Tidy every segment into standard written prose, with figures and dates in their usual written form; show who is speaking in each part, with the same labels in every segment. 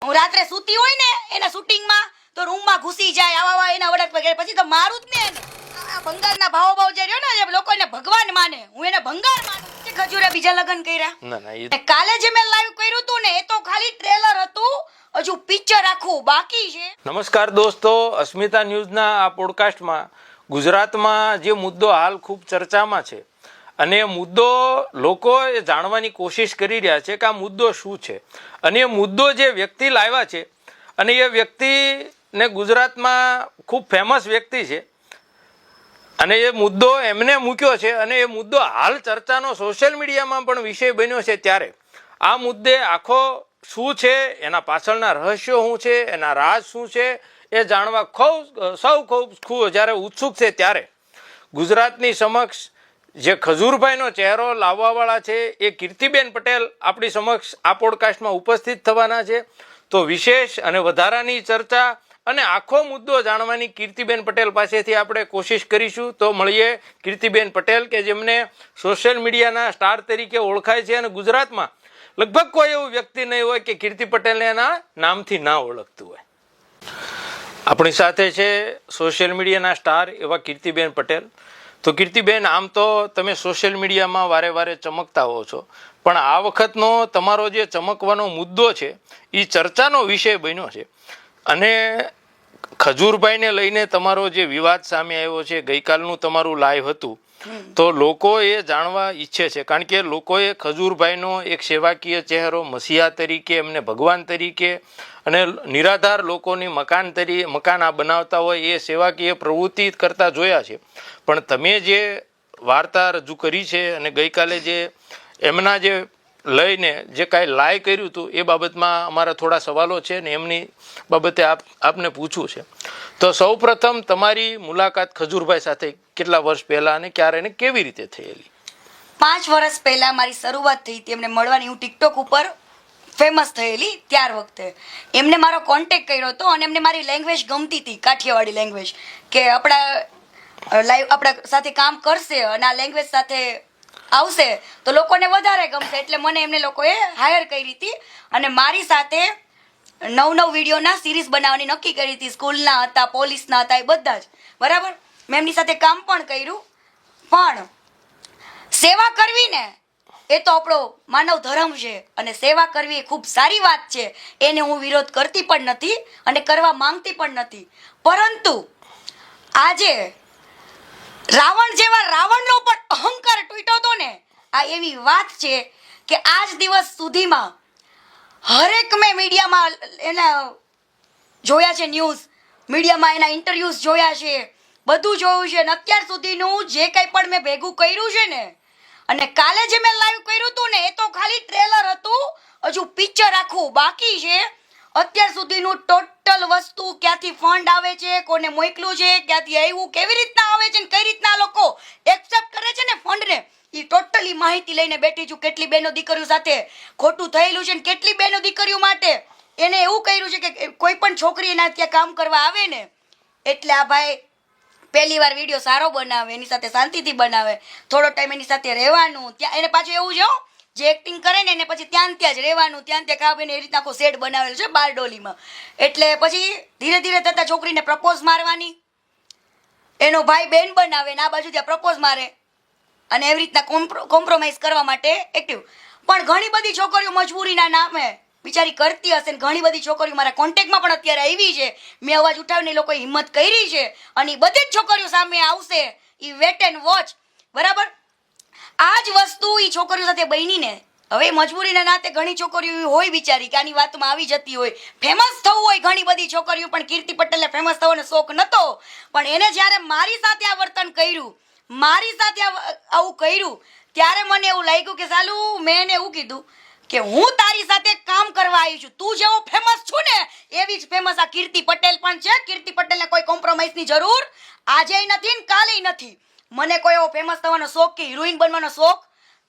Speaker 1: હું રાત્રે સૂતી હોય ને એના શૂટિંગમાં તો રૂમમાં ઘૂસી જાય આવા એના વડક વગેરે પછી તો મારું જ ને આ ભંગારના ભાવ જે રહ્યો ને જે લોકોને ભગવાન માને હું એને ભંગાર માનું કે ખજૂરે બીજા લગ્ન કર્યા ના કાલે જે મેં લાઈવ કર્યું હતું ને એ તો ખાલી ટ્રેલર હતું હજુ પિક્ચર આખું બાકી છે.
Speaker 2: નમસ્કાર દોસ્તો, અસ્મિતા ન્યૂઝના આ પોડકાસ્ટમાં ગુજરાતમાં જે મુદ્દો હાલ ખૂબ ચર્ચામાં છે અને એ મુદ્દો લોકો એ જાણવાની કોશિશ કરી રહ્યા છે કે આ મુદ્દો શું છે અને એ મુદ્દો જે વ્યક્તિ લાવ્યા છે અને એ વ્યક્તિને ગુજરાતમાં ખૂબ ફેમસ વ્યક્તિ છે અને એ મુદ્દો એમને મૂક્યો છે અને એ મુદ્દો હાલ ચર્ચાનો સોશિયલ મીડિયામાં પણ વિષય બન્યો છે. ત્યારે આ મુદ્દે આખો શું છે, એના પાછળના રહસ્યો શું છે, એના રાજ શું છે એ જાણવા ખૂબ જ્યારે ઉત્સુક છે ત્યારે ગુજરાતની સમક્ષ જે ખજૂરભાઈનો ચહેરો લાવવાવાળા છે એ કીર્તિબેન પટેલ આપણી સમક્ષ આ પોડકાસ્ટમાં ઉપસ્થિત થવાના છે. તો વિશેષ અને વધારાની ચર્ચા અને આખો મુદ્દો જાણવાની કીર્તિબેન પટેલ પાસેથી આપણે કોશિશ કરીશું. તો મળીએ કીર્તિબેન પટેલ કે જેમને સોશિયલ મીડિયાના સ્ટાર તરીકે ઓળખાય છે અને ગુજરાતમાં લગભગ કોઈ એવું વ્યક્તિ નહીં હોય કે કીર્તિ પટેલને એના નામથી ના ઓળખતું હોય. આપણી સાથે છે સોશિયલ મીડિયાના સ્ટાર એવા કીર્તિબેન પટેલ. તો કીર્તિબેન, આમ તો તમે સોશિયલ મીડિયામાં વારે વારે ચમકતા હો છો, પણ આ વખતનો તમારો જે ચમકવાનો મુદ્દો છે એ ચર્ચાનો વિષય બન્યો છે અને ખજૂરભાઈને લઈને તમારો જે વિવાદ સામે આવ્યો છે, ગઈકાલનું તમારું લાઈવ હતું, તો લોકો એ જાણવા ઈચ્છે છે કારણ કે લોકોએ ખજૂરભાઈનો એક સેવાકીય ચહેરો મસીહા તરીકે, એમને ભગવાન તરીકે અને નિરાધાર લોકોની મકાન આ બનાવતા હોય એ સેવાકીય પ્રવૃત્તિ કરતા જોયા છે. પણ તમે જે વાર્તા રજૂ કરી છે અને ગઈકાલે જે એમના જે લઈને જે કાંઈ લાય કર્યું હતું એ બાબતમાં અમારા થોડા સવાલો છે ને એમની બાબતે આપને પૂછવું છે. તો સૌ પ્રથમ તમારી મુલાકાત ખજૂરભાઈ સાથે કેટલા વર્ષ પહેલા અને ક્યારે અને કેવી રીતે થયેલી?
Speaker 1: 5 વર્ષ પહેલા મારી શરૂઆત થઈ હતી એમને મળવાની. હું ટિકટોક ઉપર ફેમસ થયેલી ત્યાર વખતે એમને મારો કોન્ટેક્ટ કર્યો હતો અને એમને મારી લેંગ્વેજ ગમતી હતી, કાઠિયાવાડી લેંગ્વેજ, કે આપણા સાથે કામ કરશે અને આ લેંગ્વેજ સાથે આવશે તો લોકોને વધારે ગમશે, એટલે મને એમને લોકોએ હાયર કરી હતી અને મારી સાથે 9 વિડીયોના સિરીઝ બનાવવાની નક્કી કરી હતી. સ્કૂલના હતા, પોલીસના હતા, એ બધા જ બરાબર. મેં એમની સાથે કામ પણ કર્યું. પણ સેવા કરવી ને એ તો આપણો માનવ ધર્મ છે અને સેવા કરવી એ ખૂબ સારી વાત છે, એને હું વિરોધ કરતી પણ નથી અને કરવા માંગતી પણ નથી. પરંતુ આજે રાવણ જેવા રાવણનો પણ અહંકાર તૂટ્યો હતો ને, આ એવી વાત છે કે આજ દિવસ સુધીમાં હરેક મેં મીડિયામાં એના જોયા છે, ન્યૂઝ મીડિયામાં એના ઇન્ટરવ્યૂઝ જોયા છે, બધું જોયું છે અને અત્યાર સુધીનું જે કંઈ પણ મેં ભેગું કર્યું છે ને, અને કાલે જે મેં લાઈવ કર્યું હતું ને એ તો ખાલી ટ્રેલર હતું, હજુ પિક્ચર આખું બાકી છે. અત્યાર સુધીનું ટોટલ વસ્તુ, ક્યાંથી ફંડ આવે છે, કોને મોકલું છે, ક્યાંથી આવ્યું, કેવી રીતના આવે છે, કઈ રીતના લોકો એક્સેપ્ટ કરે છે ને ફંડને, એ ટોટલી માહિતી લઈને બેઠી છું. કેટલી બહેનો દીકરીઓ સાથે ખોટું થયેલું છે ને કેટલી બહેનો દીકરીઓ માટે એને એવું કર્યું છે કે કોઈ પણ છોકરી એના ત્યાં કામ કરવા આવે ને એટલે આ ભાઈ પહેલી વાર વિડીયો સારો બનાવે, એની સાથે શાંતિથી બનાવે, થોડો ટાઈમ એની સાથે રહેવાનું, ત્યાં એને પાછું એવું છે જે એક્ટિંગ કરે ને એને પછી ત્યાં જ રહેવાનું, ત્યાં ખાવા એ રીતના આખો સેટ બનાવેલો છે બારડોલીમાં. એટલે પછી ધીરે ધીરે થતા છોકરીને પ્રપોઝ મારવાની, એનો ભાઈ બેન બનાવે ને આ બાજુ ત્યાં પ્રપોઝ મારે અને એવી રીતના કોમ્પ્રોમાઇઝ કરવા માટે એક્ટિવ. પણ ઘણી બધી છોકરીઓ મજબૂરીના નામે બિચારી કરતી હશે ને ઘણી બધી છોકરીઓ મારા કોન્ટેક્ટમાં પણ અત્યારે આવી છે. મેં અવાજ ઉઠાવીને એ લોકોએ હિંમત કરી છે અને બધી જ છોકરીઓ સામે આવશે. એ વેટ એન્ડ વોચ, બરાબર. આ જ વસ્તુ એ છોકરીઓ સાથે બનીને હવે મજબૂરીના નાતે ઘણી છોકરીઓ હોય બિચારી કે આની વાતમાં આવી જતી હોય, ફેમસ થવું હોય ઘણી બધી છોકરીઓ, પણ કીર્તિ પટેલને ફેમસ થવાનો શોખ નહોતો. પણ એને જ્યારે મારી સાથે આ વર્તન કર્યું, મારી સાથે આવું કર્યું, ત્યારે મને એવું લાગ્યું કે સાલું મેં એને એવું કીધું કે હું તારી સાથે કામ કરવા આવી છું, તું જેવો ફેમસ છું ને એવી જ ફેમસ આ કીર્તિ પટેલ પણ છે. કીર્તિ પટેલને કોઈ કોમ્પ્રોમાઇઝની જરૂર આજે નથી ને કાલે નથી. મને કોઈ એવો ફેમસ થવાનો શોખ કે હિરોઈન બનવાનો શોખ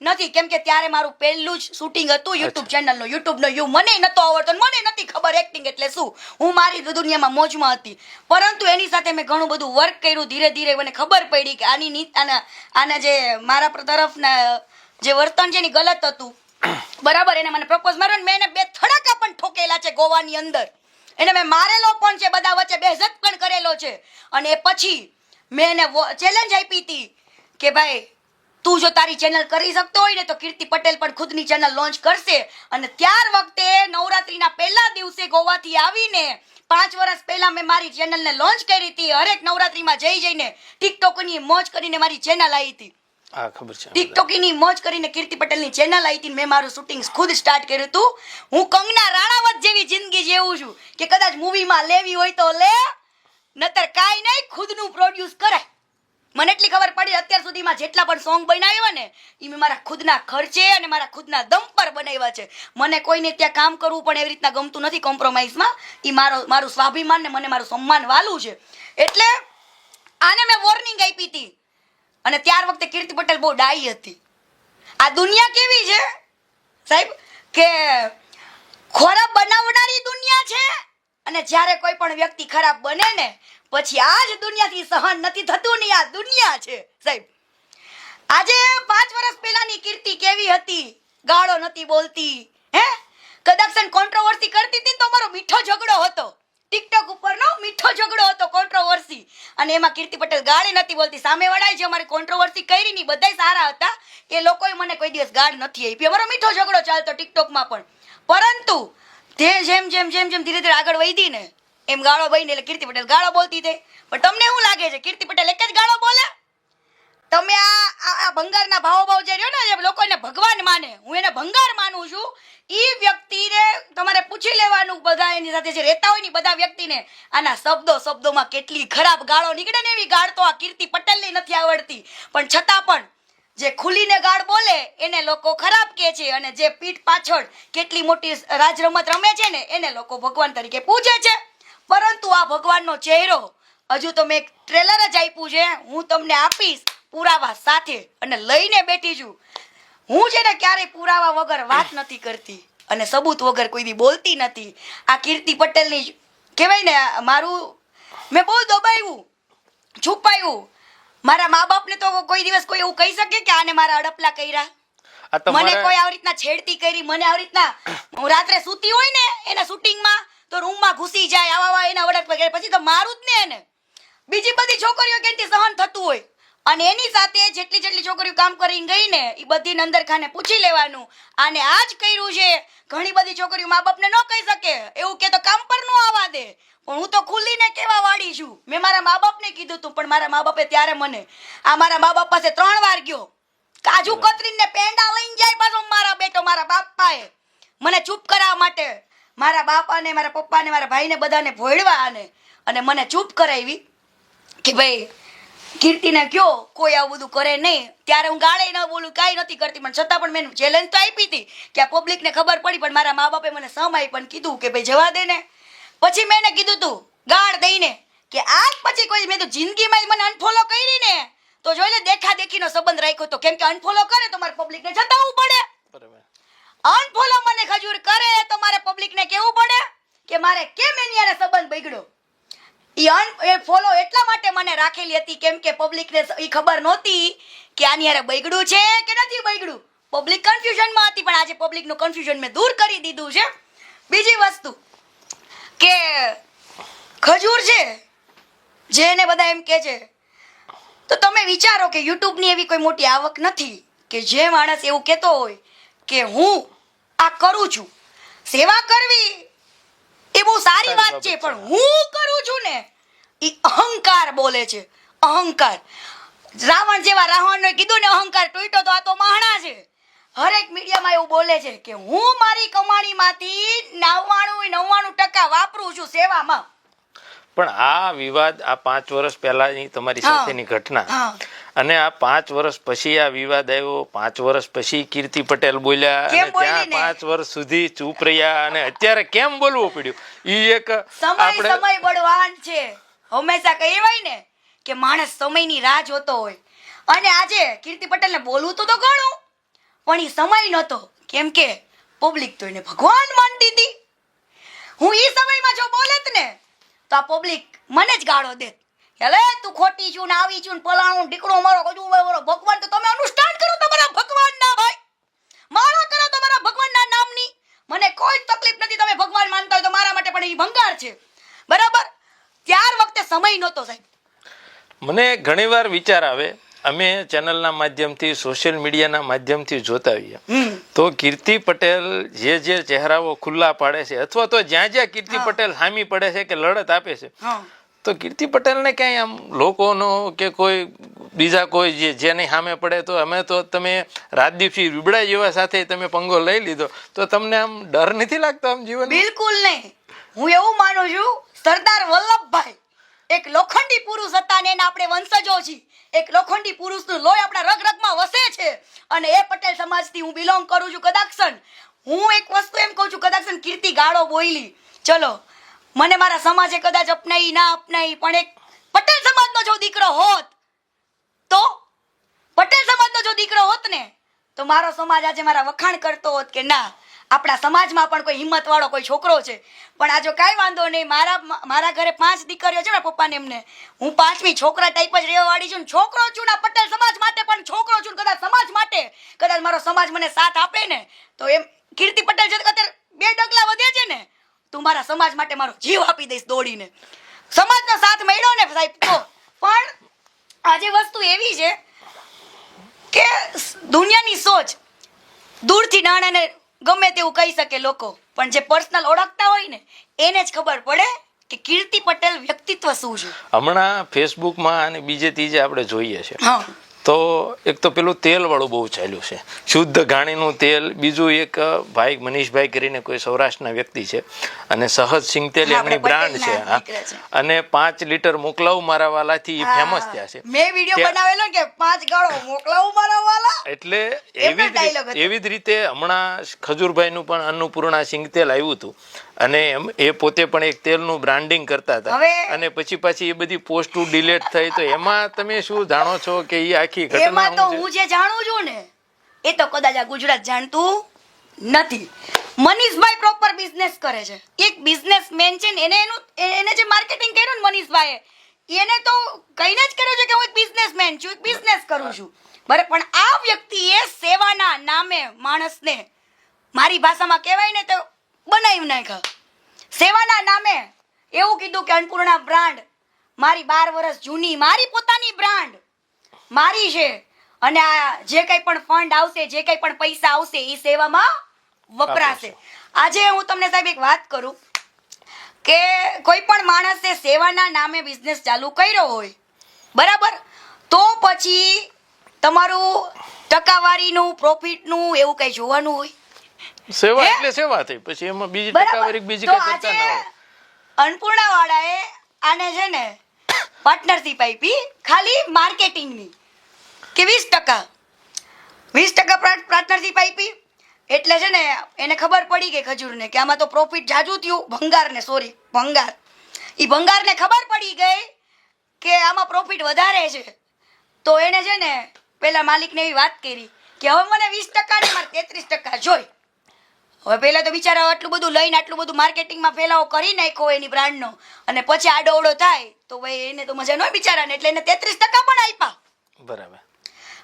Speaker 1: નથી, કેમ કે ત્યારે મારું પહેલું જ શૂટિંગ હતું યુટ્યુબ ચેનલનું. યુટ્યુબનો યુ મને નહોતો આવડતો, મને નથી ખબર એક્ટિંગ એટલે શું, હું મારી દુનિયામાં મોજમાં હતી. પરંતુ એની સાથે મેં ઘણું બધું વર્ક કર્યું. ધીરે ધીરે મને ખબર પડી કે આના જે મારા તરફના જે વર્તન છે ને ગલત હતું, બરાબર, એને મને પ્રપોઝ માર્યો ને મેં એને 2 થડાકા પણ ઠોકેલા છે ગોવાની અંદર. એને મેં મારેલો પણ છે, બધા વચ્ચે બેઝત પણ કરેલો છે. અને એ પછી મેં એને ચેલેન્જ આપી હતી કે ભાઈ તું જો તારી ચેનલ કરી શકતો હોય ને તો કીર્તિ પટેલ પણ ખુદની ચેનલ લોન્ચ કરશે. અને ત્યાર વખતે નવરાત્રીના પહેલા દિવસે ગોવાથી આવીને 5 વર્ષ પહેલા મેં મારી ચેનલને લોન્ચ કરી હતી. હરેક નવરાત્રીમાં જઈને ટિકટોકની મોજ કરીને મારી ચેનલ આવી હતી.
Speaker 2: હા, ખબર છે.
Speaker 1: ટિકટોકની મોજ કરીને કીર્તિ પટેલની ચેનલ આવી હતી. મેં મારું શૂટિંગ ખુદ સ્ટાર્ટ કર્યું હતું. હું કંગના રાણાવત જેવી જિંદગી જેવું છું કે કદાચ મૂવીમાં લેવી હોય તો લે, નતર કાંઈ નહીં, ખુદનું પ્રોડ્યુસ કરાય. મને એટલી ખબર પડી અત્યાર સુધીમાં જેટલા પણ સોંગ બનાવ્યા ને એ મેં મારા ખુદના ખર્ચે અને મારા ખુદના દમ પર બનાવ્યા છે. મને કોઈને ત્યાં કામ કરવું પણ એવી રીતના ગમતું નથી કોમ્પ્રોમાઇઝમાં. એ મારું સ્વાભિમાન ને મને મારું સન્માન વાલું છે. એટલે આને મેં વોર્નિંગ આપી હતી. અને ત્યાર વખતે કીર્તિ પટેલ બહુ ડાઈ હતી. આ દુનિયા કેવી છે સાહેબ કે ખરાબ બનાવનારી દુનિયા છે, અને જ્યારે કોઈ પણ વ્યક્તિ ખરાબ બને ને પછી આ જ દુનિયાથી સહન નથી થતું ને આ દુનિયા છે સાહેબ. આજે 5 વર્ષ પહેલાની કીર્તિ કેવી હતી, ગાળો નથી બોલતી, હે કદાચ કોન્ટ્રોવર્સી કરતી હતી તો મારો મીઠો ઝઘડો હતો ટિકટોક ઉપરનો, મીઠો ઝઘડો હતો કોન્ટ્રોવર્સી. અને એમાં કીર્તિ પટેલ ગાળી નથી બોલતી. સામેવાળાએ જે અમારી કોન્ટ્રોવર્સી કરી ની બધાય સારા હતા, એ લોકોએ મને કોઈ દિવસ ગાળ નથી આપી. અમારો મીઠો ઝઘડો ચાલતો ટિકટોકમાં પણ. પરંતુ તે જેમ ધીરે ધીરે આગળ વધી ને એમ ગાળો બની એટલે કીર્તિ પટેલ ગાળો બોલતી થઈ. પણ તમને શું લાગે છે કીર્તિ પટેલ એક જ ગાળો બોલે? તમે આ ભંગારના ભાવ જે રહ્યો ને જે લોકોને ભગવાન માને, હું એને ભંગાર માનું છું. ઈ વ્યક્તિને તમારે પૂછી લેવાનું, બધા એની સાથે જે રહેતા હોય ને બધા વ્યક્તિને આના શબ્દોમાં કેટલી ખરાબ ગાળો નીકળે ને એવી ગાળ તો આ કીર્તિ પટેલની નથી આવડતી. પણ છતાં પણ જે ખુલીને ગાળ બોલે એને લોકો ખરાબ કહે છે, અને જે પીઠ પાછળ કેટલી મોટી રાજ રમત રમે છે ને એને લોકો ભગવાન તરીકે પૂજે છે. પરંતુ આ ભગવાનનો ચહેરો હજુ તો મેં એક ટ્રેલર જ આપ્યું છે, હું તમને આપીશ પુરાવા સાથે અને લઈને બેઠી છું. હું છે ને ક્યારેય પુરાવા વગર વાત નથી કરતી અને સબૂત વગર કોઈ દી બોલતી નથી. આ કીર્તિ પટેલની કહેવાય ને મારું મેં બહુ દબાવ્યું, છુપાયું. મારા મા બાપને તો કોઈ દિવસ કોઈ એવું કહી શકે કે આને મારા અડપલા કર્યા? મને કોઈ આવી રીતના છેડતી કરી, મને આવી રીતના હું રાત્રે સૂતી હોય ને એના શૂટિંગમાં તો રૂમમાં ઘૂસી જાય, આવા એના વડક વગેરે, પછી તો મારું જ ને એને. બીજી બધી છોકરીઓ કેથી સહન થતું હોય, અને એની સાથે જેટલી છોકરીઓ કામ કરીને ગઈ ને એ બધી અંદર ખાને પૂછી લેવાનું આને આ જ કર્યું છે. ઘણી બધી છોકરીઓ મા બાપને ન કહી શકે, એવું કે તો કામ પર ન આવવા દે. પણ હું તો ખુલ્લીને કેવા વાળી છું. મેં મારા મા બાપને કીધું તું, પણ મારા મા બાપે ત્યારે મને મારા મા બાપ પાસે 3 વાર ગયો. કાજુ કતરીને પેંડા લઈને જાય પાછો મારા બેટો, મારા બાપાએ મને ચૂપ કરાવવા માટે મારા બાપાને, મારા પપ્પાને, મારા ભાઈને બધાને ભોળવા અને મને ચૂપ કરાવી કે ભાઈ કીર્તિને કયો કોઈ આવું બધું કરે નહીં. ત્યારે હું ગાળે ન બોલું, કાંઈ નથી કરતી, પણ છતાં પણ મેં ચેલેન્જ તો આપી હતી કે આ પબ્લિકને ખબર પડી. પણ મારા મા બાપે મને સમાય પણ કીધું કે ભાઈ જવા દે ને. પછી મેં એને કીધું તું ગાળ દઈને કે આજ પછી કોઈ મેં તો જિંદગીમાં મને અનફોલો કરી ને તો જોઈ લે દેખા દેખીનો સંબંધ રાખ્યો તો, કેમ કે અનફોલો કરે તો મારે પબ્લિકને જતાવવું પડે. અનફોલો મને ખજૂર કરે તો મારે પબ્લિકને કહેવું પડે કે મારે કેમ એની યારે સંબંધ બગડ્યો. એ ફોલો એટલા માટે મને રાખેલી હતી કેમ કે પબ્લિકને એ ખબર નહોતી કે આની યારે બગડ્યું છે કે નથી બગડ્યું. પબ્લિક કન્ફ્યુઝનમાં હતી, પણ આજે પબ્લિકનું કન્ફ્યુઝન મેં દૂર કરી દીધું છે. બીજી વસ્તુ કે ખજૂર છે જેને બધા એમ કહે છે, તો તમે વિચારો કે યુટ્યુબની એવી કોઈ મોટી આવક નથી કે જે માણસ એવું કહેતો હોય કે હું આ કરું છું. સેવા કરવી એ બહુ સારી વાત છે, પણ હું કરું છું ને એ અહંકાર બોલે છે. અહંકાર. રાવણ જેવા રાવણને કીધું ને અહંકાર તૂટ્યો તો આ તો મહાણા છે. હરેક મીડિયામાં એવું બોલે છે કે હું મારી કમાણીમાંથી 99% વાપરું છું સેવામાં.
Speaker 2: પણ આ વિવાદ આ 5 વર્ષ પહેલાની તમારી સાથેની ઘટના અને આ 5 વર્ષ પછી આ વિવાદ આવ્યો, 5 વર્ષ પછી કીર્તિ પટેલ બોલ્યા અને ત્યાં 5 વર્ષ સુધી ચૂપ રહ્યા અને અત્યારે કેમ બોલવું પડ્યું? ઈ એક
Speaker 1: સમય બળવાન છે. હંમેશા કહેવાય ને કે માણસ સમયની રાહ જોતો હોય, અને આજે કીર્તિ પટેલને બોલવું તો ઘણું, પણ એ સમય નહોતો. કેમ કે પબ્લિક તો એને ભગવાન માનતી હતી. હું એ સમયમાં જો બોલેત ને તો આ પબ્લિક મને જ ગાળો દેત. એટલે તું ખોટી છું ને આવી છું ને પલાણું ઢીકડો મારો કજુ મારો. ભગવાન તો તમે અનુષ્ઠાન કરો તમારા ભગવાનના ભાઈ, માળા કરો તમારા મને કોઈ જ તકલીફ નથી. તમે ભગવાન માનતા હોય તો મારા માટે પણ એ ભંગાર છે. બરાબર? ત્યાર વખતે સમય નહોતો સાહેબ.
Speaker 2: મને ઘણીવાર વિચાર આવે, અમે ચેનલના માધ્યમથી સોશિયલ મીડિયાના માધ્યમથી જોતા હોઈએ તો કીર્તિ પટેલ જે ચહેરાઓ ખુલ્લા પાડે છે અથવા તો જ્યાં કીર્તિ પટેલ હામી પડે છે કે લડત આપે છે તો કીર્તિ પટેલને ક્યાંય આમ લોકોનો કે કોઈ બીજા કોઈ જેની સામે પડે તો અમે તો તમે રાજદીપસિંહ રૂબડા જેવા સાથે તમે પંગો લઈ લીધો તો તમને આમ ડર નથી લાગતો આમ જીવન?
Speaker 1: બિલકુલ નહીં. હું એવું માનું છું, સરદાર વલ્લભભાઈ એક લોખંડી પુરુષ હતા ને એના આપણે વંશજો છીએ. એક લોખંડી પુરુષનું લોહી આપણા રગરગમાં વસે છે અને એ પટેલ સમાજથી હું બિલોંગ કરું છું. કદાક્ષન હું એક વસ્તુ એમ કહું છું, કદાક્ષન કીર્તિ ગાળો બોલી, ચલો મને મારા સમાજે કદાચ અપનાવી ના અપનાવી, પણ એક પટેલ સમાજનો જો દીકરો હોત તો પટેલ સમાજનો જો દીકરો હોત ને તો મારો સમાજ આજે મારા વખાણ કરતો હોત કે ના આપણા સમાજમાં પણ કોઈ હિંમત વાળો કોઈ છોકરો છે. પણ આ જો કાંઈ વાંધો નહીં, મારા ઘરે 5 દીકરીઓ છે, મારા પપ્પાને એમને હું 5મી છોકરા ટાઈપ જ રહેવા વાળી છું. છોકરો છું ને પટેલ સમાજ માટે પણ છોકરો છું. કદાચ સમાજ માટે કદાચ મારો સમાજ મને સાથ આપે ને તો એમ કીર્તિ પટેલ છે અત્યારે 2 ડગલા વધે છે ને તું મારા સમાજ માટે મારો જીવ આપી દઈશ દોડીને. સમાજનો સાથ મળ્યો ને સાહેબ તો. પણ આજે વસ્તુ એવી છે કે દુનિયાની સોચ દૂરથી નાણાને ગમે તેવું કહી શકે લોકો, પણ જે પર્સનલ ઓળખતા હોય ને એને જ ખબર પડે કે કીર્તિ પટેલ વ્યક્તિત્વ શું છે.
Speaker 2: હમણાં ફેસબુકમાં અને બીજે ત્રીજે આપણે જોઈએ છે તો એક તો પેલું તેલ વાળું બહુ ચાલ્યું છે, શુદ્ધ ઘાણીનું તેલ. બીજું એક ભાઈ મનીષભાઈ કરીને કોઈ સૌરાષ્ટ્રના વ્યક્તિ છે અને સહજ સિંગ તેલ એમની બ્રાન્ડ છે અને 5 લીટર મોકલાવું મારા વાલાથી ફેમસ થયા છે.
Speaker 1: મેં વિડિયો બનાવેલો કે 5 ગાળો મોકલાવું મારા વાલા.
Speaker 2: એટલે એવી જ રીતે હમણાં ખજૂરભાઈનું પણ અન્નપૂર્ણા સિંગ તેલ આવ્યું હતું અને એ પોતે પણ એક તેલનું બ્રાન્ડિંગ કરતા હતા અને પછી પાછી એ બધી પોસ્ટો ડિલીટ થઈ. તો એમાં તમે શું જાણો છો કે એ આખી ઘટના?
Speaker 1: એમાં તો હું જે જાણું છું ને એ તો કદાચ આ ગુજરાત જાણતું નથી. મનીષભાઈ પ્રોપર બિઝનેસ કરે છે, એક બિઝનેસમેન છે ને એને જે માર્કેટિંગ કર્યું ને મનીષભાઈએ એને તો કહીને જ કર્યું છે કે હું એક બિઝનેસમેન છું, એક બિઝનેસ કરું છું. બરાબર, પણ આ વ્યક્તિએ સેવાના નામે માણસને મારી ભાષામાં કહેવાય ને તો બનાવી નાખ્યા. સેવાના નામે એવું કીધું કે અન્નપૂર્ણા બ્રાન્ડ મારી 12 વર્ષ જૂની મારી પોતાની બ્રાન્ડ મારી છે અને આ જે કંઈ પણ ફંડ આવશે, જે કંઈ પણ પૈસા આવશે એ સેવામાં વપરાશે. આજે હું તમને સાહેબ એક વાત કરું કે કોઈ પણ માણસે સેવાના નામે બિઝનેસ ચાલુ કર્યો હોય બરાબર, તો પછી તમારું ટકાવારીનું પ્રોફિટનું એવું કંઈ જોવાનું હોય?
Speaker 2: સેવા એટલે સેવા થઈ, પછી એમાં બીજી ટકાવારી બીજી કઈ કરતા ના હોય.
Speaker 1: અન્નપૂર્ણા વાળાએ આને છે ને પાર્ટનરશિપ આપી ખાલી માર્કેટિંગની કે 20% પાર્ટનરશિપ આપી. એટલે છે ને એને ખબર પડી ગઈ ખજૂરને કે આમાં તો પ્રોફિટ જાજુ થયું. ભંગારને ખબર પડી ગઈ કે આમાં પ્રોફિટ વધારે છે. તો એને છે ને પેલા માલિકને એવી વાત કરી કે હવે મને 20% ને મારે 33% જોઈ. હવે પહેલા તો બિચારા આટલું બધું લઈને આટલું બધું માર્કેટિંગમાં ફેલાવો કરી નાખ્યો એની બ્રાન્ડનો અને પછી આડોઅવડો થાય તો ભાઈ એને તો મજા ન હોય બિચારાને, એટલે એને 33% પણ આપ્યા.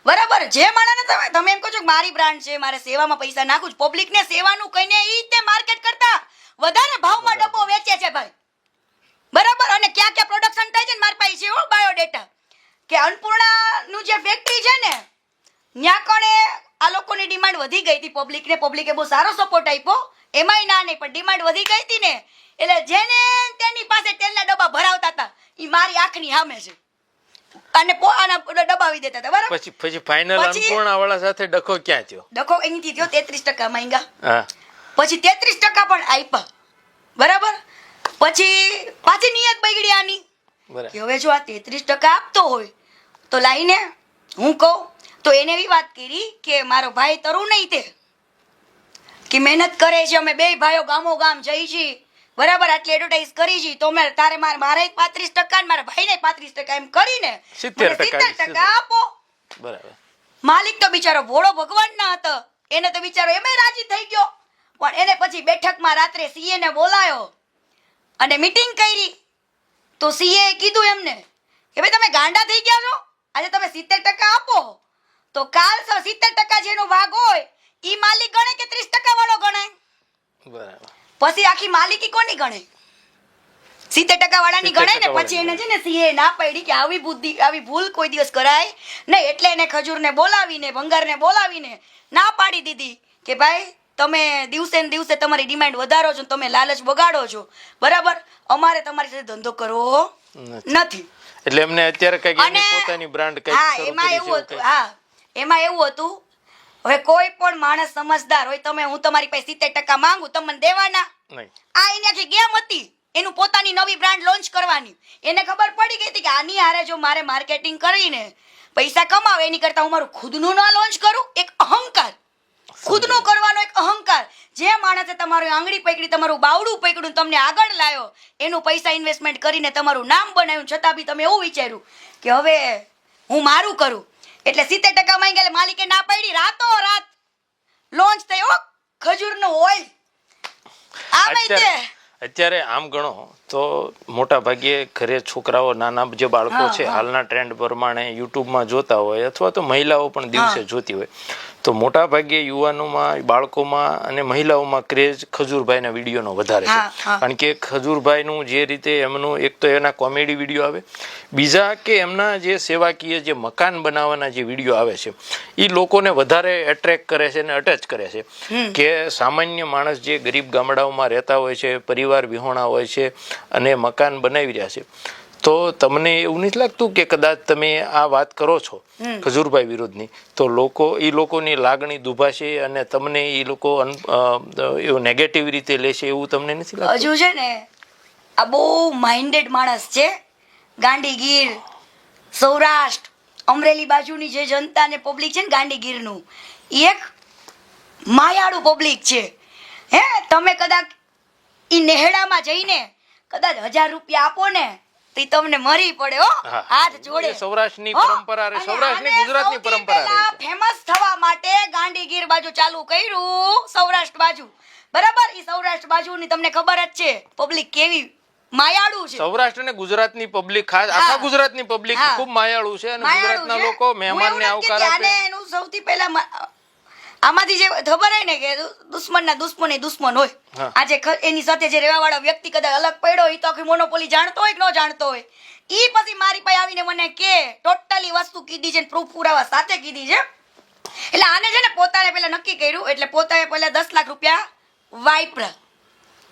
Speaker 1: બરાબર. જે માણસને તમે એમ કહો છો કે મારી બ્રાન્ડ છે, મારે સેવામાં પૈસા નાખું છું, પબ્લિકને સેવાનું કહીને એ રીતે માર્કેટ કરતા વધારે ભાવમાં ડબ્બો વેચે છે ભાઈ. બરાબર. અને ક્યાં ક્યાં પ્રોડક્શન થાય છે ને મારી પાસે છે બાયોડેટા કે અન્નપૂર્ણાનું જે ફેક્ટરી છે ને ત્યાં કણે આ લોકોની ડિમાન્ડ વધી ગઈ હતી પબ્લિકે બહુ સારો સપોર્ટ આપ્યો. એમાંય ના નહીં પણ ડિમાન્ડ વધી ગઈ હતી ને એટલે જેને તેની પાસે તેલના ડબ્બા ભરાવતા હતા એ મારી આંખની સામે છે અને દબાવી દેતા હતા. બરાબર.
Speaker 2: પછી ફાઇનલ અન્નપૂર્ણા વાળા સાથે ડખો ક્યાં થયો?
Speaker 1: ડખો અહીંથી થયો 33% માંગ્યા, પછી 33% પણ આપ્યા. બરાબર. પછી પાછી નિયત બગડી આની કે હવે જો આ 33% આપતો હોય તો લાઈને હું કહું તો એને એવી વાત કરી કે મારો ભાઈ તરુણ નહીં તે કે મહેનત કરે છે, અમે 2 ભાઈઓ ગામો ગામ જઈ છીએ બરાબર, આટલી એડવર્ટાઇઝ કરી છે તો મારે 35% મારા ભાઈને 35% એમ કરીને 70% આપો.
Speaker 2: બરાબર.
Speaker 1: માલિક તો બિચારો ભોળો ભગવાન ના હતો, એને તો બિચારો એમાં રાજી થઈ ગયો. પણ એને પછી બેઠકમાં રાત્રે સીએ ને બોલાયો અને મીટિંગ કરી તો સીએ કીધું એમને કે ભાઈ તમે ગાંડા થઈ ગયા છો, આજે તમે 70% આપો તો કાલ 70% જેનો ભાગ હોય ઈ માલિક ગણે કે 30% વાળો ગણે?
Speaker 2: બરાબર.
Speaker 1: પછી આખી માલિકી કોની ગણે? 70% વાળાની ગણે ને.
Speaker 2: 70%
Speaker 1: પછી એને છે ને સીએ ના પાડી કે આવી બુદ્ધિ આવી ભૂલ કોઈ દિવસ કરાય નહીં, એટલે એને ખજૂરને બોલાવીને ભંગારને બોલાવીને ના પાડી દીધી કે ભાઈ તમે દિવસે ને દિવસે તમારી ડિમાન્ડ વધારો છો, તમે લાલચ બગાડો છો, બરાબર, અમારે તમારી સાથે ધંધો કરવો નથી.
Speaker 2: એટલે એમને અત્યારે કઈક
Speaker 1: અને
Speaker 2: પોતાની બ્રાન્ડ કઈક
Speaker 1: હા,
Speaker 2: શરૂ
Speaker 1: એમાં
Speaker 2: કરી
Speaker 1: એવું
Speaker 2: છે
Speaker 1: હતું. હા, એમાં એવું હતું, હવે કોઈ પણ માણસ સમજદાર હોય, તમે હું તમારી પાસે 70% માંગુ, તમને દેવાના
Speaker 2: નહીં.
Speaker 1: આ એની આખી ગેમ હતી, એનું પોતાની નવી બ્રાન્ડ લોન્ચ કરવાની. એને ખબર પડી ગઈ હતી કે આની હારે જો મારે માર્કેટિંગ કરીને પૈસા કમાવે એની કરતા હું મારું ખુદનું ના લોન્ચ કરું. એક અહંકાર, ખુદનું કરવાનો એક અહંકાર. જે માણસે તમારી આંગળી પકડી, તમારું બાવડું પકડ્યું, તમને આગળ લાવ્યો, એનું પૈસા ઇન્વેસ્ટમેન્ટ કરીને તમારું નામ બનાવ્યું, છતાં બી તમે એવું વિચાર્યું કે હવે હું મારું કરું, એટલે 70% માંગેલે માલિકે ના પાડી, રાતો રાત લોન્ચ થયો ખજૂરનો ઓઇલ.
Speaker 2: અત્યારે આમ ગણો તો મોટા ભાગે ઘરે છોકરાઓ નાના જે બાળકો છે હાલના ટ્રેન્ડ પ્રમાણે યુટ્યુબમાં જોતા હોય અથવા તો મહિલાઓ પણ દિવસે જોતી હોય, તો મોટા ભાગે યુવાનોમાં, બાળકોમાં અને મહિલાઓમાં ક્રેઝ ખજૂરભાઈના વિડીયોનો વધારે છે. કારણ કે ખજૂરભાઈનું જે રીતે એમનું એક તો એના કોમેડી વિડીયો આવે, બીજા કે એમના જે સેવાકીય જે મકાન બનાવવાના જે વિડીયો આવે છે એ લોકોને વધારે એટ્રેક્ટ કરે છે અને અટેચ કરે છે. કે સામાન્ય માણસ જે ગરીબ ગામડાઓમાં રહેતા હોય છે, પરિવાર વિહોણા હોય છે અને મકાન બનાવી રહ્યા છે, તો તમને એવું નથી લાગતું કે કદાચ તમે આ વાત કરો છો ખજૂરભાઈ વિરુદ્ધની, તો લોકોની લાગણી દુભાશે અને તમને એ લોકો એવું નેગેટિવ રીતે લેશે, એવું તમને નથી લાગતું?
Speaker 1: હજુ છે ને આ બહુ માઇન્ડેડ માણસ છે. ગાંધીગીર, સૌરાષ્ટ્ર, અમરેલી બાજુની જે જનતા ને પબ્લિક છે ને ગાંધીગીરનું, એક માયાળુ પબ્લિક છે. હે, તમે કદાચ ઈ નેહડામાં જઈને કદાચ 1000 રૂપિયા આપો ને તો તમને મરી પડે હો, હાથ જોડે.
Speaker 2: સૌરાષ્ટ્રની પરંપરા રે, સૌરાષ્ટ્રની ગુજરાતની પરંપરા રે.
Speaker 1: ફેમસ થવા માટે ગાંધીગીર બાજુ ચાલુ કર્યું, સૌરાષ્ટ્ર બાજુ, બરાબર. ઈ સૌરાષ્ટ્ર બાજુની તમને ખબર જ છે પબ્લિક કેવી માયાળુ છે.
Speaker 2: સૌરાષ્ટ્ર અને ગુજરાતની પબ્લિક, ખાસ આખા ગુજરાતની પબ્લિક ખૂબ માયાળુ છે અને ગુજરાતના લોકો મહેમાનને આવકાર આપે.
Speaker 1: અને એનું સૌથી પહેલા આમાંથી જે ખબર હોય ને કે દુશ્મનના દુશ્મન એ દુશ્મન હોય. આજે એની સાથે જે રહેવા વાળો વ્યક્તિ કદાચ અલગ પડ્યો હોય તો આખી મોનોપોલી જાણતો હોય કે ન જાણતો હોય, ઈ પછી મારી પાસે આવીને મને કે ટોટલી વસ્તુ કીધી છે, પ્રૂફ પુરાવા સાથે કીધી છે. એટલે આને છે ને પોતાને પહેલા નક્કી કર્યું, એટલે પોતાએ પહેલા 10 લાખ રૂપિયા વાપરા,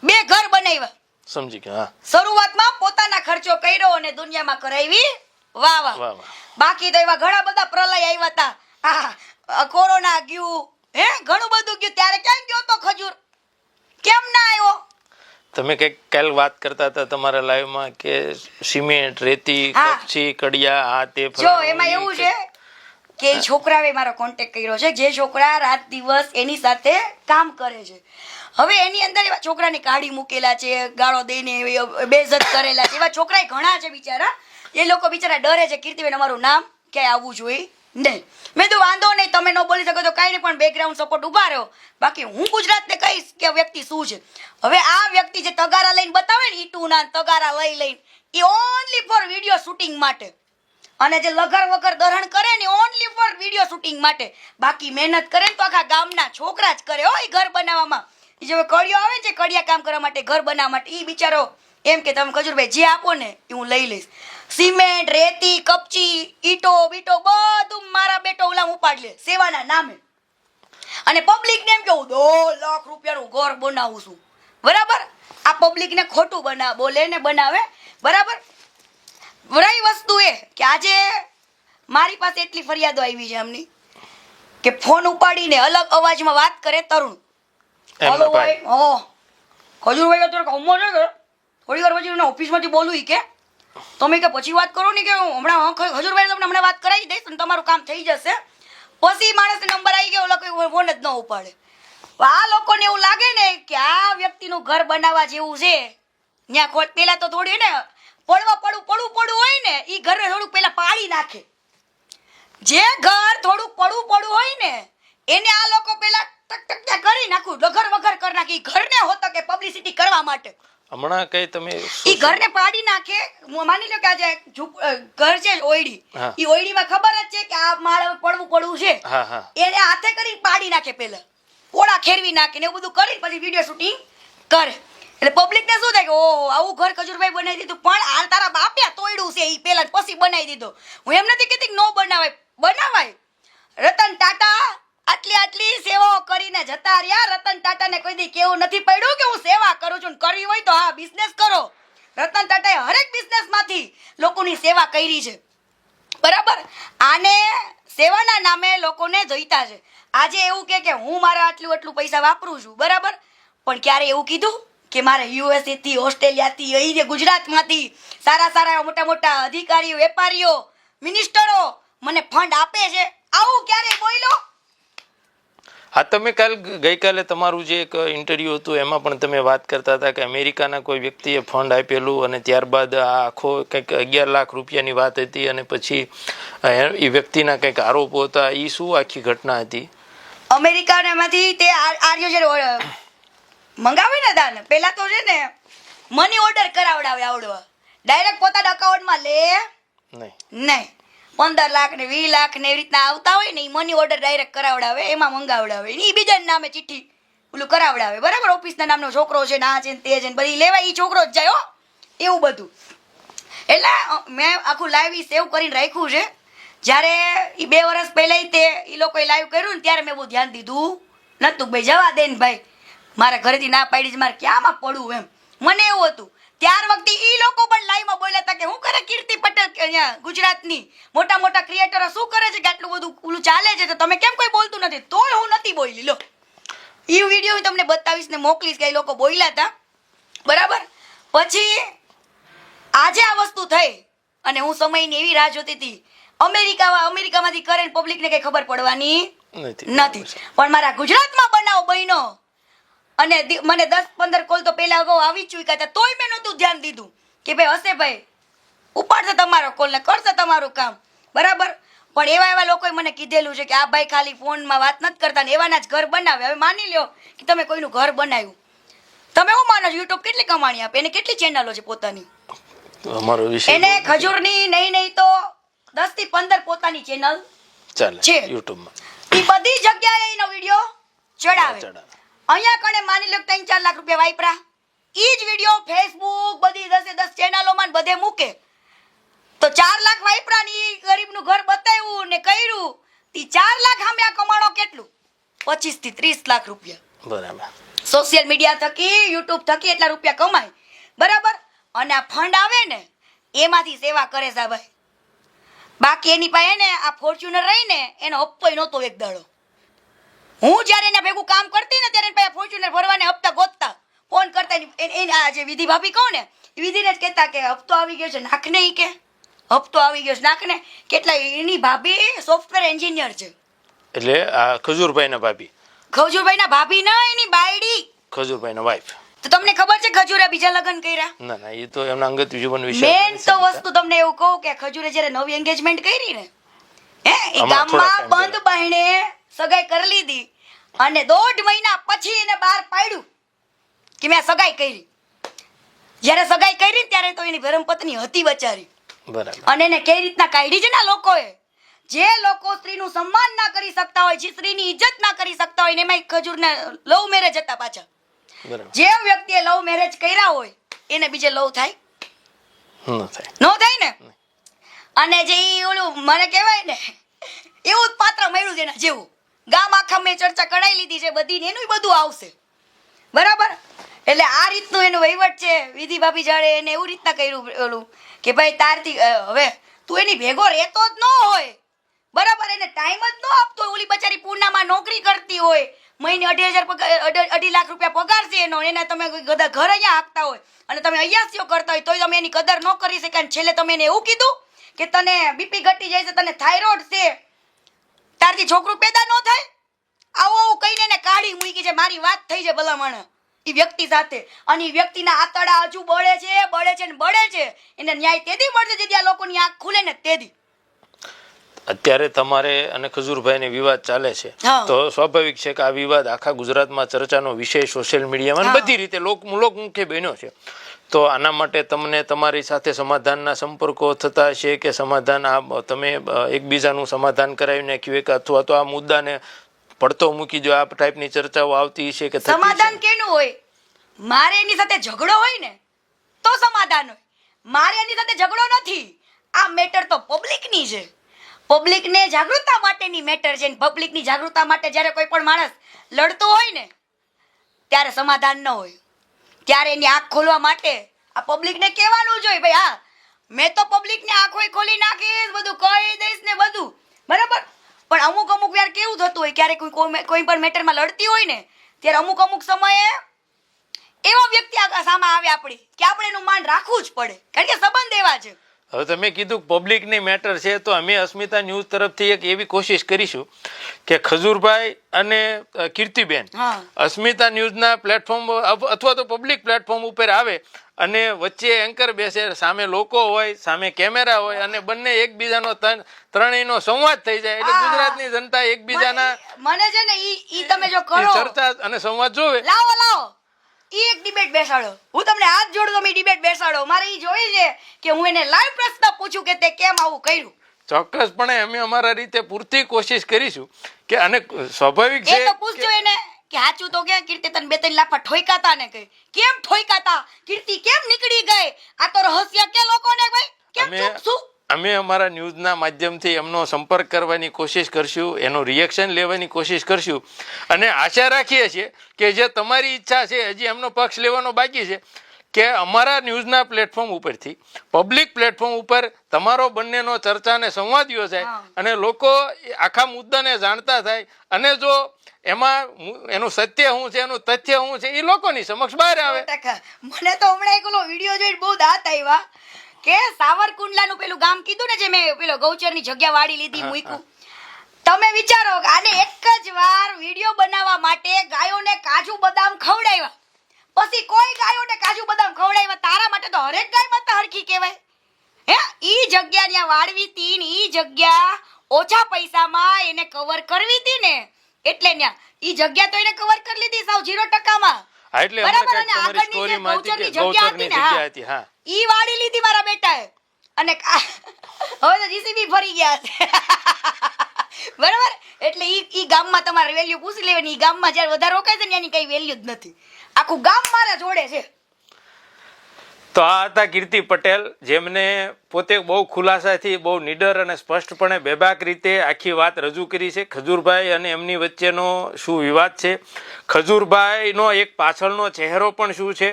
Speaker 1: 2 ઘર બનાવ્યા.
Speaker 2: સમજી ગયા.
Speaker 1: શરૂઆતમાં પોતાના ખર્ચો કર્યો અને દુનિયામાં કરાવી વાહ વાહ. બાકી તો એવા ઘણા બધા પ્રલય આવ્યા હતા, કોરોના ગયું, હે ઘણું બધું ગયું, ત્યારે ક્યાં ગયો તો ખજૂર? કેમ ના આવ્યો?
Speaker 2: તમે કઈક કાલ વાત કરતા હતા તમારા લાઈવમાં કે સિમેન્ટ, રેતી, કપચી, કડિયા, આ તે.
Speaker 1: જો એમાં એવું છે કે છોકરાએ મારો કોન્ટેક્ટ કર્યો છે, જે છોકરા રાત દિવસ એની સાથે કામ કરે છે. હવે એની અંદર એવા છોકરાને કાઢી મૂકેલા છે, ગાળો દઈને બેઇજ્જત કરેલા છે, એવા છોકરા ઘણા છે બિચારા. એ લોકો બિચારા ડરે છે, કીર્તિબેન અમારું નામ ક્યાંય આવવું જોઈએ નહીં. મેં તો વાંધો નહીં, તમે ન બોલી શકો તો કાંઈ નહીં, પણ બેકગ્રાઉન્ડ સપોર્ટ ઉભા રહ્યો. બાકી હું ગુજરાતને કહીશ કે વ્યક્તિ શું છે. હવે આ વ્યક્તિ જે તગારા લઈને બતાવે ને, ઈટુના તગારા લઈને, એ ઓનલી ફોર વિડીયો શૂટિંગ માટે, અને જે લગર વગર દહણ કરે ને ઓનલી ફોર વિડીયો શૂટિંગ માટે. બાકી મહેનત કરે ને તો આખા ગામના છોકરા જ કરે હો. એ ઘર બનાવવામાં, જે કડિયો આવે છે કડિયા કામ કરવા માટે, ઘર બનાવવા માટે, એ બિચારો એમ કે તમે ખજૂરભાઈ જે આપો ને એ હું લઈ લઈશ. સિમેન્ટ, રેતી, કપચી, ઈટો બીટો બધું મારા બેટો ઓલા ઉપાડ લે સેવાના નામે. અને પબ્લિક ને એમ કે હું 2 લાખ રૂપિયાનું ઘર બનાવું છું, બરાબર. આ પબ્લિક ને ખોટું બોલે ને બનાવે, બરાબર. રહી વસ્તુ એ કે આજે મારી પાસે એટલી ફરિયાદો આવી છે એમની કે ફોન ઉપાડીને અલગ અવાજમાં વાત કરે તરુણ. હલો ભાઈ, ખજૂરભાઈ અત્યારે કામમાં છે કે થોડી વાર પછી ઓફિસમાંથી બોલું કે તમે કે પછી વાત કરો ને કે હમણાં ખજૂરભાઈ તમને હમણાં વાત કરાવી દઈશ અને તમારું કામ થઈ જશે. પછી માણસને નંબર આવી ગયો, ઓલા કોઈ ફોન જ ન ઉપાડે. આ લોકોને એવું લાગે ને કે આ વ્યક્તિનું ઘર બનાવવા જેવું છે, ત્યાં પેલા તો થોડી ને પડવું હોય ને, એ ઘરને થોડુંક પેલા પાડી નાખે. જે ઘર થોડુંક પડવું હોય ને એને આ લોકો પેલા ટક કરી નાખું, ડગર વગર કરી નાખી. ઘરને હોતો કે પબ્લિસિટી કરવા માટે
Speaker 2: હમણાં કઈ તમે
Speaker 1: ઈ ઘરને પાડી નાખે. માની લો કે આજે ઘર છે ઓયડી, ઈ ઓયડીમાં ખબર જ છે કે આ મારે પડવું છે, એને હાથે કરી પાડી નાખે પેલા. પોળા ખેરવી નાખે ને એવું બધું કરી પછી વિડીયો શૂટિંગ કરે. એટલે પબ્લિકને શું થાય કે ઓહો આવું ઘર ખજૂરભાઈ બનાવી દીધું, પણ હાલ તારા બાપ્યા તોડ્યું છે એ પહેલા પછી બનાવી દીધો. હું એમ નથી કહેતી કે નો બનાવાય, બનાવાય. રતન ટાટા આટલી સેવાઓ કરીને જતા રહ્યા. રતન ટાટાને કોઈ દી કેવું નથી પડ્યું કે હું સેવા કરું છું, કરવી હોય તો હા બિઝનેસ કરો. રતન ટાટાએ હરેક બિઝનેસમાંથી લોકોની સેવા કરી છે, બરાબર. આને સેવાના નામે લોકોને જોઈતા છે. આજે એવું કે હું મારા આટલું પૈસા વાપરું છું, બરાબર, પણ ક્યારે એવું કીધું કે મારે યુએસએ થી, ઓસ્ટ્રેલિયાથી, અહીં ગુજરાતમાંથી સારા મોટા અધિકારીઓ, વેપારીઓ, મિનિસ્ટરો મને ફંડ આપે છે? આવું ક્યારે બોલ્યો?
Speaker 2: હા, તમે ગઈકાલે તમારું જે એક ઇન્ટરવ્યુ હતું એમાં પણ તમે વાત કરતા હતા કે અમેરિકાના કોઈ વ્યક્તિએ ફંડ આપેલું અને ત્યારબાદ આ આખો કંઈક 11 લાખ રૂપિયાની વાત હતી અને પછી એ વ્યક્તિના કંઈક આરોપો હતા. એ શું આખી ઘટના હતી?
Speaker 1: અમેરિકામાંથી તે આર્યો જે મંગાવે ને દાન પેલા તો છે ને મની ઓર્ડર કરાવડાવે, આવડવા ડાયરેક્ટ પોતાના અકાઉન્ટમાં લે નહીં. 15 લાખ ને 20 લાખ ને એવી રીતના આવતા હોય ને એ મની ઓર્ડર ડાયરેક્ટ કરાવડાવે, એમાં મંગાવડાવે. એ બીજાના નામે ચિઠ્ઠી ઓલું કરાવડાવે, બરાબર. ઓફિસના નામનો છોકરો છે ને આ છે ને તે છે ને બધી લેવા એ છોકરો જ જાય હો, એવું બધું. એટલે મેં આખું લાઈવ સેવ કરીને રાખ્યું છે. જ્યારે એ 2 વર્ષ પહેલા તે એ લોકોએ લાઈવ કર્યું ને ત્યારે મેં બહુ ધ્યાન દીધું નતું. ભાઈ જવા દે ને ભાઈ, મારા ઘરેથી ના પાડી છે, મારે ક્યાંમાં પડવું એમ મને એવું હતું. ત્યાર વખતે એ લોકો પણ લાઈવમાં બોલ્યા હતા કે હું કરે કીર્તિ પટેલ અહીંયા ગુજરાતની મોટા ક્રિએટરો શું કરે છે કે આટલું બધું ઓલું ચાલે છે, તો તમે કેમ કોઈ બોલતું નથી? તોય હું નથી બોલી. લો એ વિડીયો હું તમને બતાવીશ ને મોકલીશ કે એ લોકો બોલ્યા હતા, બરાબર. પછી આજે આ વસ્તુ થઈ અને હું સમયની એવી રાહ જોતી હતી. અમેરિકામાંથી કરે પબ્લિકને કઈ ખબર પડવાની નથી, પણ મારા ગુજરાતમાં બનાવ બન્યો અને મને 10-15 કોલ તો પહેલા અગાઉ આવી ચૂક્યા હતા, તોય મેં નહોતું ધ્યાન દીધું કે ભાઈ હશે ભાઈ ઉપાડશે તમારો કોલ ને કરશે તમારું કામ, બરાબર. પણ એવા લોકોએ મને કીધેલું છે કે આ ભાઈ ખાલી ફોનમાં વાત નથી કરતા ને એવાના જ ઘર બનાવે. હવે માની લો કે તમે કોઈનું ઘર બનાવ્યું, તમે શું માનો છો યુટ્યુબ કેટલી કમાણી આપે? એને કેટલી ચેનલો છે પોતાની? એને ખજૂરની નહીં તો 10 થી 15 પોતાની ચેનલ છે યુટ્યુબમાં. એ બધી જગ્યાએ એનો વિડીયો ચડાવે. અહીંયા કણે માની લો 3-4 લાખ રૂપિયા વાપરા, ઈ જ વિડીયો ફેસબુક બધી 10 ચેનલોમાં બધે મૂકે તો 4 લાખ વાપરા ને ઈ ગરીબનું ઘર બતાવ્યું ને કર્યું, ઈ 4 લાખ સામે આ કમાણો કેટલું? 25 થી 30 લાખ રૂપિયા, બરાબર. સોશિયલ મીડિયા થકી, યુટ્યુબ થકી એટલા રૂપિયા કમાય, બરાબર. અને આ ફંડ આવે ને એમાંથી સેવા કરે છે ભાઈ. બાકી એની પાસે ને આ ફોર્ચ્યુનર રહીને એનો હપ્તો નહોતો એક દાડો. હું જ્યારે એને ભેગું કામ કરતી ને ત્યારે પાસે ફોર્ચ્યુનર ભરવાને હપ્તા ગોતતા, ફોન કરતા. આ જે વિધિ ભાભી કહું ને એ વિધિને જ કહેતા કે હપ્તો આવી ગયો છે નાખને, ઈ કે હપ્તો આવી ગયો છે નાખને. કેટલા એની ભાભી સોફ્ટવેર એન્જિનિયર છે. એટલે આ ખજૂરભાઈના ભાભી ના એની બાયડી ખજૂરભાઈના વાઈફ. તો તમને ખબર છે ખજૂરે બીજા લગ્ન કર્યા? ના, એ તો એમના અંગત જીવન વિશે. મેન તો વસ્તુ તમને એવું કહું કે ખજૂરે જ્યારે નવી એન્ગેજમેન્ટ કરી ને એ ગામમાં બંધ બાયણે સગાઈ કરી લીધી અને 1.5 મહિના પછી એને બહાર પાડ્યું કે મેં સગાઈ કરી. જ્યારે સગાઈ કરી ત્યારે તો એની ધર્મપત્ની હતી બચારી, બરાબર. અને એને કઈ રીતના કાઢી છે ને લોકોએ. જે લોકો સ્ત્રીનું સન્માન ના કરી શકતા હોય, જે સ્ત્રીની ઇજ્જત ના કરી શકતા હોય, એમાં ખજૂરના લવ મેરેજ હતા પાછા. જે વ્યક્તિએ લવ મેરેજ કર્યા હોય એને બીજે લવ થાય? નો થાય ને. અને જે ઓલું મને કહેવાય ને એવું જ પાત્ર મળ્યું છે એના જેવું. ગામ આખા મેં ચર્ચા કરાવી લીધી છે બધી, એનું બધું આવશે, બરાબર. એટલે આ રીતનું એનું વહીવટ છે. વિધિ ભાભી જાડે એને એવું રીતના કર્યું ઓલું કે ભાઈ તારથી હવે તું એની ભેગો રહેતો જ ન હોય, બરાબર. એને ટાઈમ જ ન આપતો હોય. ઓલી બચારી પૂનામાં નોકરી કરતી હોય, મહિને 2.5 લાખ રૂપિયા પગાર છે એનો, એને તમે બધા ઘર અહીંયા હાંકતા હોય અને તમે અહીંયા કરતા હોય તોય તમે એની કદર ન કરી શકાય. છેલ્લે તમે એને એવું કીધું કે તને બીપી ઘટી જાય છે, તને થાઇરોઇડ છે, તારથી છોકરું પેદા ન થાય. આવું કહીને એને કાઢી મૂકી છે. મારી વાત થઈ છે ભલામણ એ વ્યક્તિ સાથે, અને એ વ્યક્તિના આતડા હજુ બળે છે. એને ન્યાય તેદી મળશે જેથી આ લોકોની આંખ ખુલે ને તેદી. અત્યારે તમારે અને ખજૂરભાઈને વિવાદ ચાલે છે, તો સ્વાભાવિક છે કે આ વિવાદ આખા ગુજરાતમાં ચર્ચાનો વિષય સોશિયલ મીડિયામાં બધી રીતે લોકમુખે બન્યો છે. તો આના માટે તમને તમારી સાથે સમાધાનના સંપર્કો થતા છે કે સમાધાન તમે એકબીજાનું સમાધાન કરાવી નાખ્યું કે અથવા તો આ મુદ્દાને
Speaker 2: પડતો મૂકી જો આ ટાઈપની ચર્ચાઓ આવતી છે કે થતી છે?
Speaker 1: સમાધાન કેનું હોય? મારે એની સાથે ઝઘડો હોય ને તો સમાધાન હોય. મારે એની સાથે ઝઘડો નથી. આ મેટર તો પબ્લિકની છે. પબ્લિકને જાગૃતતા માટેની મેટર છે. પબ્લિકની જાગૃતતા માટે જ્યારે કોઈ પણ માણસ લડતો હોય ને ત્યારે સમાધાન ન હોય. ત્યારે એની આંખ ખોલવા માટે આ પબ્લિકને કહેવાનું જોઈએ ભાઈ હા મેં તો પબ્લિકને આંખો ખોલી નાખીશ, બધું કહી દઈશ ને બધું બરાબર. પણ અમુક વાર કેવું થતું હોય ક્યારેક કોઈ પણ મેટરમાં લડતી હોય ને ત્યારે અમુક સમયે એવો વ્યક્તિ સામે આવે આપણી કે આપણે એનું માન રાખવું જ પડે કારણ કે સંબંધ એવા છે.
Speaker 2: હવે તમે કીધું પબ્લિકની મેટર છે તો અમે અસ્મિતા ન્યૂઝ તરફથી એક એવી કોશિશ કરીશું કે ખજૂરભાઈ અને કીર્તિબેન અસ્મિતા ન્યૂઝના પ્લેટફોર્મ અથવા તો પબ્લિક પ્લેટફોર્મ ઉપર આવે અને વચ્ચે એન્કર બેસે, સામે લોકો હોય, સામે કેમેરા હોય અને બંને એકબીજાનો ત્રણેયનો સંવાદ થઈ જાય એટલે ગુજરાતની જનતા એકબીજાના
Speaker 1: મને છે ને ઈ તમે જો કરો
Speaker 2: ચર્ચા અને સંવાદ જોવે.
Speaker 1: લાવો એક ડિબેટ બેસાડો. હું તમને હાથ જોડું તમે ડિબેટ બેસાડો. મારે ઈ જોઈએ છે કે હું એને લાઈવ પ્રશ્ન પૂછું કે તે કેમ આવું કર્યું.
Speaker 2: ચોક્કસપણે અમે અમારા રીતે પૂરતી કોશિશ કરીશું કે અને સ્વાભાવિક છે
Speaker 1: એ તો પૂછજો એને કે સાચું તો કે કીર્તિ તને 2-3 લાખ ઠોઈકાતા ને કઈ કેમ ઠોઈકાતા, કીર્તિ કેમ નીકળી ગઈ, આ તો રહસ્ય કે લોકોને ભાઈ કેમ ચૂકશું.
Speaker 2: અમે અમારા ન્યૂઝના માધ્યમથી એમનો સંપર્ક કરવાની કોશિશ કરશું, એનું રિએક્શન લેવાની કોશિશ કરશું અને આશા રાખીએ છીએ કે જે તમારી ઈચ્છા છે હજી એમનો પક્ષ લેવાનો બાકી છે કે અમારા ન્યૂઝના પ્લેટફોર્મ ઉપરથી પબ્લિક પ્લેટફોર્મ ઉપર તમારો બંનેનો ચર્ચા અને સંવાદ યોજાય અને લોકો આખા મુદ્દાને જાણતા થાય અને જો એમાં એનું સત્ય શું છે, એનું તથ્ય શું છે એ લોકોની સમક્ષ બહાર આવે.
Speaker 1: મને તો હમણાં એક ઓલો વિડીયો જોઈને બહુ દાંત આવ્યા કે સાવરકુંડલાનું પેલું ગામ કીધું ને જે મેં પેલો ગૌચરની જગ્યા વાળી લીધી મૂક્યું. તમે વિચારો કે આને એક જ વાર વિડીયો બનાવવા માટે ગાયોને કાજુ બદામ ખવડાવ્યા, પછી કોઈ ગાયોને કાજુ બદામ ખવડાવ્યા. તારા માટે તો હરેક ગાય માતા હરખી કહેવાય. હે ઈ જગ્યા ત્યાં વાળવી હતી ને ઈ જગ્યા ઓછા પૈસામાં એને કવર કરવી હતી ને એટલે ત્યાં ઈ જગ્યા તો એને કવર કરી લીધી સાવ 0%માં.
Speaker 2: એટલે તમારી સ્ટોરીમાં હતી કે ગૌચરની જગ્યા હતી. હા
Speaker 1: ઈ વાડી લીધી મારા બેટાએ અને હવે તો જીસીબી ફરી ગયા છે બરાબર. એટલે ઈ ગામમાં તમારે વેલ્યુ પૂછી લેવાની. ઈ ગામમાં જ્યારે વધારે રોકાય છે ને એની કઈ વેલ્યુ જ નથી. આખું ગામ મારા જોડે છે.
Speaker 2: તો આ હતા કીર્તિ પટેલ જેમને પોતે બહુ ખુલાસાથી બહુ નિડર અને સ્પષ્ટપણે બેબાક રીતે આખી વાત રજૂ કરી છે. ખજૂરભાઈ અને એમની વચ્ચેનો શું વિવાદ છે, ખજૂરભાઈનો એક પાછળનો ચહેરો પણ શું છે.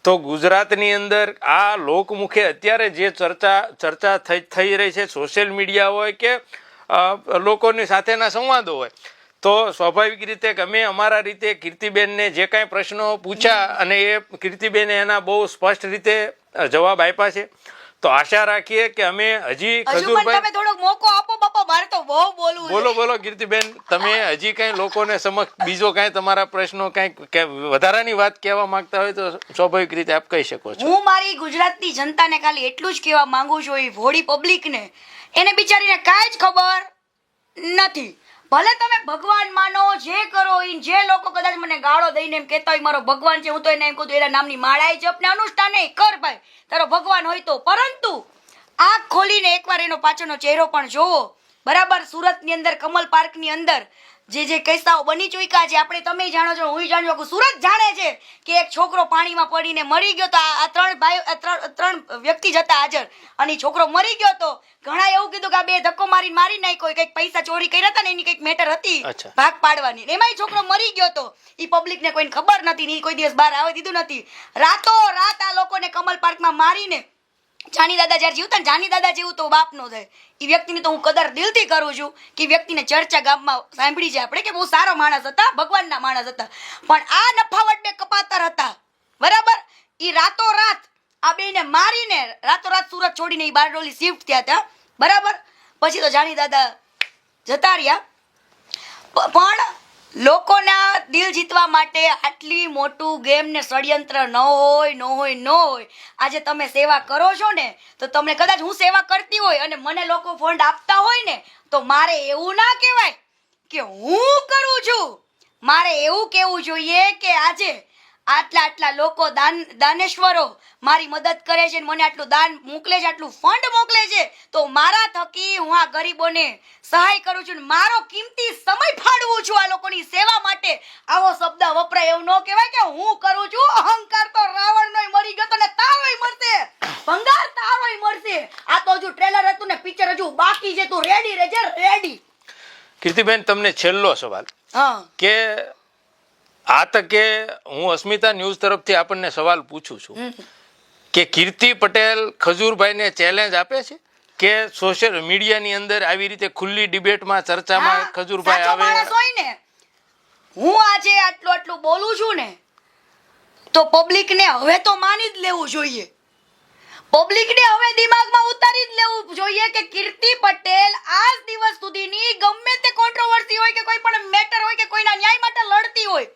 Speaker 2: તો ગુજરાતની અંદર આ લોકમુખે અત્યારે જે ચર્ચા થઈ રહી છે, સોશિયલ મીડિયા હોય કે લોકોની સાથેના સંવાદો હોય, તો સ્વાભાવિક રીતે કે અમે અમારા રીતે કીર્તિબેનને જે કાંઈ પ્રશ્નો પૂછ્યા અને એ કીર્તિબેને એના બહુ સ્પષ્ટ રીતે જવાબ આપ્યા છે. તો આશા રાખીએ કે અમે હજી ખજૂરભાઈ
Speaker 1: થોડોક મોકો આપો બાપા, મારે તો બહુ બોલવું.
Speaker 2: બોલો કીર્તિબેન, તમે હજી કઈ લોકોને સમક્ષ બીજો કઈ તમારા પ્રશ્નો કઈ વધારાની વાત કહેવા માંગતા હોય તો સ્વાભાવિક રીતે આપ કહી શકો છો.
Speaker 1: હું મારી ગુજરાતની જનતાને ખાલી એટલું જ કહેવા માંગુ છું, એ ભોળી પબ્લિકને, એને બિચારીને કાંઈ જ ખબર નથી. ભલે તમે ભગવાન માનો, જે કરો, જે લોકો કદાચ મને ગાળો દઈને એમ કહેતા હોય મારો ભગવાન છે, હું તો એને એમ કહું એના નામની માળાએ જપ ને અનુષ્ઠાન નહીં કર ભાઈ, તારો ભગવાન હોય તો. પરંતુ આંખ ખોલીને એકવાર એનો પાછળનો ચહેરો પણ જોવો. બરાબર, સુરતની અંદર કમલ પાર્કની અંદર જે કિસ્સાઓ બની ચૂક્યા છે, આપણે તમે જાણો છો, હું જાણું છું, સુરત જાણે છે કે એક છોકરો પાણીમાં પડીને મરી ગયો. તો આ ત્રણ વ્યક્તિ જતા હાજર અને છોકરો મરી ગયો. તો ઘણા એવું કીધું કે આ બે ધક્કો મારી નાખ્યો, કંઈક પૈસા ચોરી કર્યા હતા ને એની કંઈક મેટર હતી ભાગ પાડવાની, એમાં છોકરો મરી ગયો. તો એ પબ્લિકને કોઈને ખબર નથી ને કોઈ દિવસ બહાર આવવા દીધું નથી. રાતો રાત આ લોકોને કમલ પાર્કમાં મારીને જાની દાદા જ્યારે જીવતા ને, જાની દાદા જેવું તો બાપ નો થાય. એ વ્યક્તિની તો હું કદર દિલથી કરું છું કે વ્યક્તિને ચર્ચા ગામમાં સાંભળી છે આપણે કે બહુ સારો માણસ હતા, ભગવાનના માણસ હતા. પણ આ નફાવટ બે કપાતર હતા. બરાબર, એ રાતોરાત આ બેને મારીને રાતોરાત સુરત છોડીને એ બારડોલી શિફ્ટ થયા હતા. બરાબર, પછી તો જાની દાદા જતા રહ્યા. પણ લોકોના દિલ જીતવા માટે આટલી મોટું ગેમ ને ષડયંત્ર ન હોય. આજે તમે સેવા કરો છો ને, તો તમને કદાચ હું સેવા કરતી હોય અને મને લોકો ફંડ આપતા હોય ને, તો મારે એવું ના કહેવાય કે હું કરું છું. મારે એવું કહેવું જોઈએ કે આજે આટલા લોકો દાનેશ્વરો મારી મદદ કરે છે, મને આટલું દાન મોકલે છે, આટલું ફંડ મોકલે છે, તો મારા થકી હું આ ગરીબોને સહાય કરું છું, મારો કિંમતી સમય ફાળવું છું આ લોકોની સેવા માટે. આવો શબ્દ વપરાય એવું ન કહેવાય કે હું કરું છું. અહંકાર તો રાવણનોય મરી ગયો તો ને તારોય મરશે, ભંગાર તારોય મરશે. આ તો હજુ ટ્રેલર હતું ને પિક્ચર હજુ બાકી છે. તું રેડી રહેજે, રેડી.
Speaker 2: કીર્તિબેન, તમને છેલ્લો સવાલ કે આ તકે હું અસ્મિતા ન્યૂઝ તરફથી આપણને સવાલ પૂછું છું કે કીર્તિ પટેલ ખજૂરભાઈને ચેલેન્જ આપે છે કે સોશિયલ મીડિયાની અંદર આવી રીતે ખુલ્લી ડિબેટમાં ચર્ચામાં ખજૂરભાઈ આવે?
Speaker 1: ને હું આજે આટલું બોલું છું ને તો પબ્લિકને હવે તો માની જ લેવું જોઈએ. પબ્લિકને હવે દિમાગમાં ઉતારી જ લેવું જોઈએ કે કીર્તિ પટેલ આજ દિવસ સુધીની ગમે તે કોન્ટ્રોવર્સી હોય કે કોઈ પણ મેટર હોય કે કોઈના ન્યાય માટે લડતી હોય,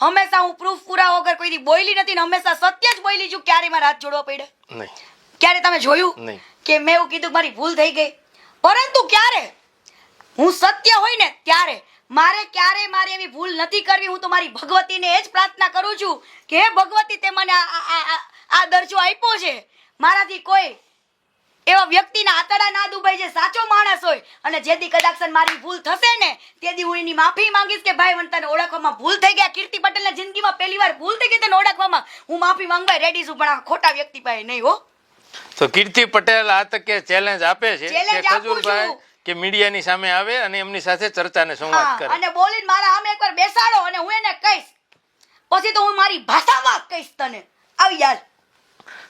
Speaker 1: હંમેશા હું પ્રૂફ પૂરા વગર કોઈની બોલી નથી ને હંમેશા સત્ય જ બોલી છું. ક્યારે મારા હાથ જોડવા પડ્યા?
Speaker 2: નહીં.
Speaker 1: ક્યારે તમે જોયું કે મેં એવું કીધું મારી ભૂલ થઈ ગઈ? પરંતુ ક્યારે હું સત્ય હોય ને ત્યારે મારે એવી ભૂલ નથી કરવી. હું તો મારી ભગવતીને એ જ પ્રાર્થના કરું છું કે હે ભગવતી, તે મને આ દરજ્જો આપ્યો છે. મારાથી કોઈ એવા વ્યક્તિના આતડા ના દુભાઈ જે સાચો માણસ હોય, અને જેથી કદાચ મારી ભૂલ થશે ને તેથી હું એની માફી માંગીશ કે ભાઈ મને તને ઓળખવામાં ભૂલ થઈ ગયા. કીર્તિ પટેલના જિંદગીમાં પહેલી વાર ભૂલ થઈ ગઈ, તેને ઓળખવામાં હું માફી માંગવા રેડી છું, પણ આ ખોટા વ્યક્તિ પાસે નહીં હો.
Speaker 2: તો કીર્તિ પટેલ આ તકે ચેલેન્જ આપે છે કે ખજૂરભાઈ કે મીડિયાની સામે આવે અને એમની સાથે ચર્ચાને સંવાદ કરે
Speaker 1: અને બોલીને મારા સામે એકવાર બેસાડો અને હું એને કહીશ, પછી તો હું મારી ભાષામાં કહીશ તને. આવી યાર.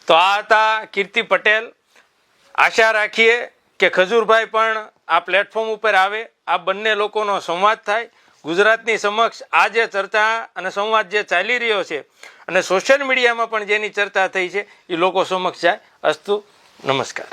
Speaker 2: તો આ હતા કીર્તિ પટેલ. આશા રાખીએ કે ખજૂરભાઈ પણ આ પ્લેટફોર્મ ઉપર આવે, આ બંને લોકોનો સંવાદ થાય, ગુજરાતની સમક્ષ આ જે ચર્ચા અને સંવાદ જે ચાલી રહ્યો છે અને સોશિયલ મીડિયામાં પણ જેની ચર્ચા થઈ છે એ લોકો સમક્ષ જાય. અસ્તુ, નમસ્કાર.